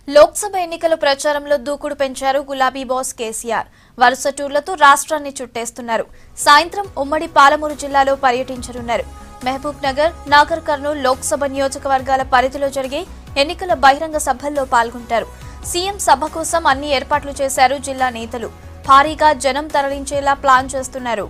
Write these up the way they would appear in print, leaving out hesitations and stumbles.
లోక్సభ ఎన్నికల ప్రచారంలో దూకుడు పెంచారు గులాబీ బాస్ కేసీఆర్. వరుస టూర్లతో రాష్ట్రాన్ని చుట్టేస్తున్నారు. సాయంత్రం ఉమ్మడి పాలమూరు జిల్లాలో పర్యటించనున్నారు. మహబూబ్ నగర్, నాగర్ కర్నూల్ లోక్సభ నియోజకవర్గాల పరిధిలో జరిగే ఎన్నికల బహిరంగ సభల్లో పాల్గొంటారు. సీఎం సభ కోసం అన్ని ఏర్పాట్లు చేశారు జిల్లా నేతలు. భారీగా జనం తరలించేలా ప్లాన్ చేస్తున్నారు.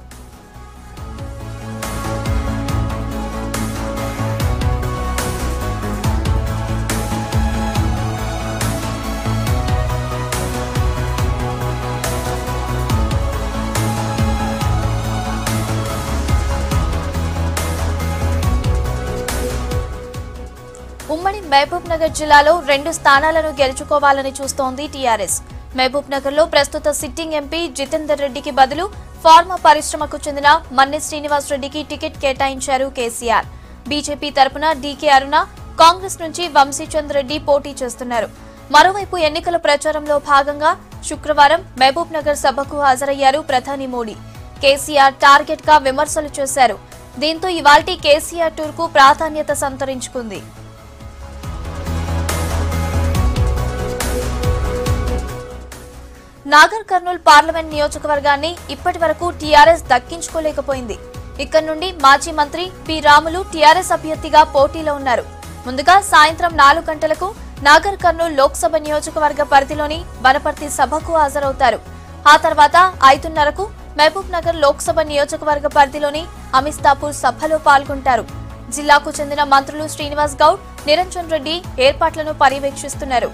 ఉమ్మడి మహబూబ్ నగర్ జిల్లాలో 2 స్థానాలను గెలుచుకోవాలని చూస్తోంది టీఆర్ఎస్. మహబూబ్ నగర్ లో ప్రస్తుత సిట్టింగ్ ఎంపీ జితేందర్ రెడ్డికి బదులు ఫార్మా పరిశ్రమకు చెందిన మన్నె శ్రీనివాస్ రెడ్డికి టికెట్ కేటాయించారు కేసీఆర్. బీజేపీ తరపున డీకే అరుణ, కాంగ్రెస్ నుంచి వంశీచంద్ రెడ్డి పోటీ చేస్తున్నారు. మరోవైపు ఎన్నికల ప్రచారంలో భాగంగా శుక్రవారం మహబూబ్ నగర్ సభకు హాజరయ్యారు ప్రధాని మోడీ. కేసీఆర్ టార్గెట్ గా విమర్శలు చేశారు. దీంతో ఇవాల్టి కేసీఆర్ టూర్ కు ప్రాధాన్యత సంతరించుకుంది. నాగర్ కర్నూల్ పార్లమెంట్ నియోజకవర్గాన్ని ఇప్పటి వరకు టీఆర్ఎస్ దక్కించుకోలేకపోయింది. ఇక్కడి నుండి మాజీ మంత్రి పి రాములు టీఆర్ఎస్ అభ్యర్థిగా పోటీలో ఉన్నారు. ముందుగా సాయంత్రం 4 గంటలకు నాగర్ కర్నూల్ లోక్సభ నియోజకవర్గ పరిధిలోని వనపర్తి సభకు హాజరవుతారు. ఆ తర్వాత 5:30కు మహబూబ్ నగర్ లోక్సభ నియోజకవర్గ పరిధిలోని అమిస్తాపూర్ సభలో పాల్గొంటారు. జిల్లాకు చెందిన మంత్రులు శ్రీనివాస్ గౌడ్, నిరంజన్ రెడ్డి ఏర్పాట్లను పర్యవేక్షిస్తున్నారు.